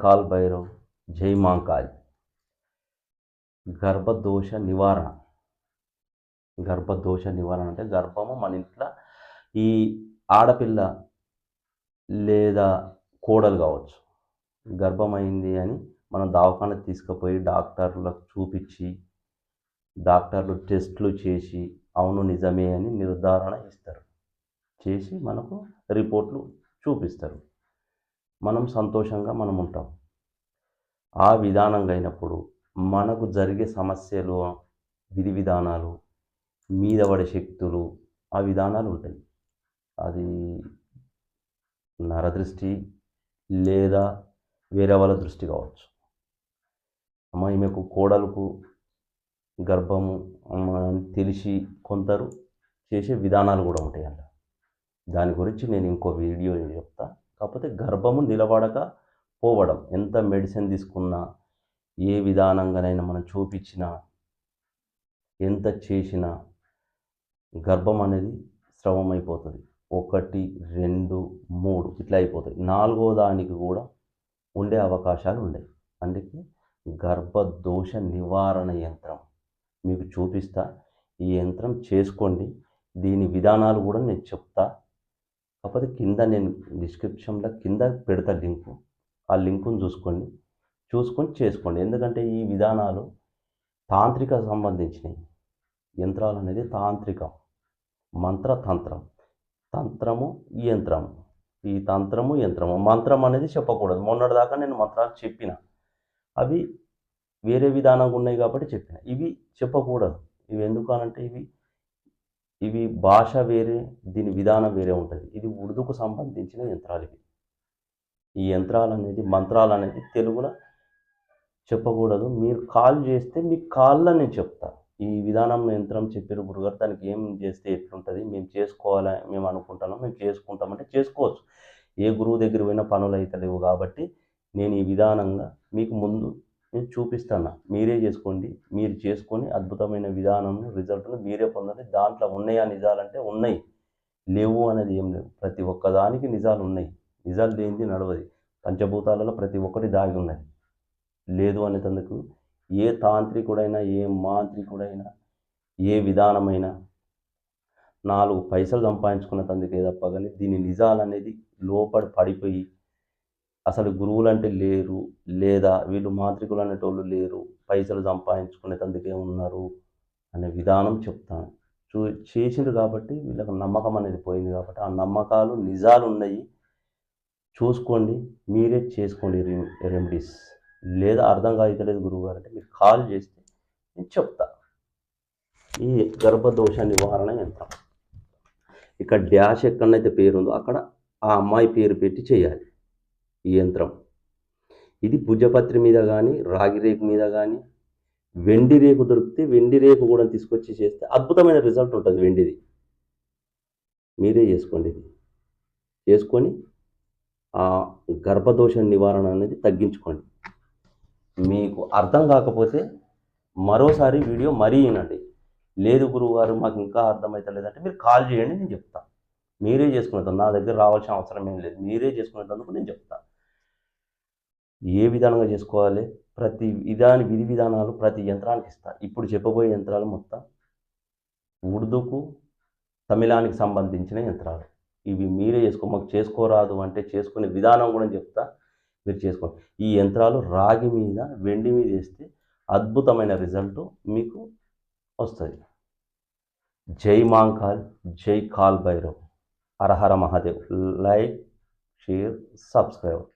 Call Bhairav, జై మాంకాళి. గర్భదోష నివారణ. గర్భదోష నివారణ అంటే గర్భము మన ఇంట్లో ఈ ఆడపిల్ల లేదా కోడలు కావచ్చు, గర్భమైంది అని మనం దవాఖానకు తీసుకుపోయి డాక్టర్లకు చూపించి డాక్టర్లు టెస్టులు చేసి అవును నిజమే అని నిర్ధారణ ఇస్తారు, చేసి మనకు రిపోర్ట్లు చూపిస్తారు. మనం సంతోషంగా మనం ఉంటాం. ఆ విధానంగా అయినప్పుడు మనకు జరిగే సమస్యలు, విధి విధానాలు, మీద పడే శక్తులు, ఆ విధానాలు ఉంటాయి. అది నరదృష్టి లేదా వేరే వాళ్ళ దృష్టి కావచ్చు. అమ్మ ఈమెకు కోడలకు గర్భము అని తెలిసి కొందరు చేసే విధానాలు కూడా ఉంటాయి అలా. దాని గురించి నేను ఇంకో వీడియో చెప్తా. కాకపోతే గర్భము నిలబడక పోవడం, ఎంత మెడిసిన్ తీసుకున్నా, ఏ విధానంగానైనా మనం చూపించినా, ఎంత చేసినా గర్భం అనేది స్రవం అయిపోతుంది. 1, 2, 3 ఇట్లా అయిపోతాయి. 4వ దానికి కూడా ఉండే అవకాశాలు ఉన్నాయి. అందుకే గర్భదోష నివారణ యంత్రం మీకు చూపిస్తా. ఈ యంత్రం చేసుకోండి. దీని విధానాలు కూడా నేను చెప్తా. కాకపోతే కింద నేను డిస్క్రిప్షన్లో కింద పెడతా లింకు. ఆ లింకును చూసుకొని చేసుకోండి. ఎందుకంటే ఈ విధానాలు తాంత్రిక సంబంధించినవి. యంత్రాలు అనేది తాంత్రికం, మంత్రతంత్రం, తంత్రము యంత్రము. ఈ తంత్రము యంత్రము, మంత్రం అనేది చెప్పకూడదు. మొన్నటిదాకా నేను మంత్రాలు చెప్పిన, అవి వేరే విధానంగా ఉన్నాయి కాబట్టి చెప్పిన. ఇవి చెప్పకూడదు. ఇవి ఎందుకు అనంటే ఇవి భాష వేరే, దీని విధానం వేరే ఉంటుంది. ఇది ఉర్దూకు సంబంధించిన యంత్రాలు ఇవి. ఈ యంత్రాలు అనేది మంత్రాలు అనేది తెలుగులో చెప్పకూడదు. మీరు కాల్ చేస్తే మీ కాల్లో నేను చెప్తా. ఈ విధానం యంత్రం చెప్పారు గురుగారు, దానికి ఏం చేస్తే ఎట్లుంటుంది, మేము చేసుకోవాలని మేము అనుకుంటున్నాం, మేము చేసుకుంటామంటే చేసుకోవచ్చు. ఏ గురువు దగ్గర పోయినా పనులు అయితే లేవు కాబట్టి నేను ఈ విధానంగా మీకు ముందు నేను చూపిస్తాను. మీరే చేసుకోండి. మీరు చేసుకొని అద్భుతమైన విధానం రిజల్ట్ను మీరే పొందండి. దాంట్లో ఉన్నాయా నిజాలంటే ఉన్నాయి, లేవు అనేది ఏం లేవు. ప్రతి ఒక్కదానికి నిజాలు ఉన్నాయి. నిజాలు లేనిది నడవది. పంచభూతాలలో ప్రతి ఒక్కటి దాగి ఉన్నది. లేదు అనేటందుకు ఏ తాంత్రికుడైనా, ఏ మాంత్రికుడైనా, ఏ విధానమైనా 4 పైసలు సంపాదించుకునేందుకే తప్ప కానీ దీని నిజాలనేది లోపడి పడిపోయి అసలు గురువులంటే లేరు, లేదా వీళ్ళు మాంత్రికులు అనేటోళ్ళు లేరు, పైసలు సంపాదించుకునేందుకే ఉన్నారు అనే విధానం చెప్తాను. చేసిండ్రు కాబట్టి వీళ్ళకి నమ్మకం అనేది పోయింది కాబట్టి ఆ నమ్మకాలు నిజాలు ఉన్నాయి. చూసుకోండి, మీరే చేసుకోండి రెమెడీస్. లేదా అర్థం కావట్లేదు గురువుగారు అంటే మీరు కాల్ చేస్తే నేను చెప్తా. ఈ గర్భదోష నివారణ యంత్రం ఇక్కడ డ్యాష్ ఎక్కడనైతే పేరు ఉందో అక్కడ ఆ అమ్మాయి పేరు పెట్టి చేయాలి ఈ యంత్రం. ఇది భుజపత్రి మీద కానీ, రాగి రేకు మీద కానీ, వెండి రేకు దొరికితే వెండి రేకు కూడా తీసుకొచ్చి చేస్తే అద్భుతమైన రిజల్ట్ ఉంటుంది. వెండిది మీరే చేసుకోండి. ఇది చేసుకొని ఆ గర్భదోష నివారణ అనేది తగ్గించుకోండి. మీకు అర్థం కాకపోతే మరోసారి వీడియో మరీ వినండి. లేదు గురువుగారు మాకు ఇంకా అర్థమవుతలేదంటే మీరు కాల్ చేయండి, నేను చెప్తాను. మీరే చేసుకునేందుకు నా దగ్గర రావాల్సిన అవసరం ఏం లేదు. మీరే చేసుకునేందుకు నేను చెప్తాను. ఏ విధానంగా చేసుకోవాలి, ప్రతి విధి విధానాలు ప్రతి యంత్రానికి ఇస్తాను. ఇప్పుడు చెప్పబోయే యంత్రాలు మొత్తం ఉర్దూకు, తమిళానికి సంబంధించిన యంత్రాలు. ఇవి మీరే మాకు చేసుకోరాదు అంటే చేసుకునే విధానం కూడా చెప్తా, మీరు చేసుకోండి. ఈ యంత్రాలు రాగి మీద, వెండి మీద వేస్తే అద్భుతమైన రిజల్ట్ మీకు వస్తుంది. జై మాంకాల్, జై Kaal Bhairav, Hara Hara Mahadev. Like, share, subscribe.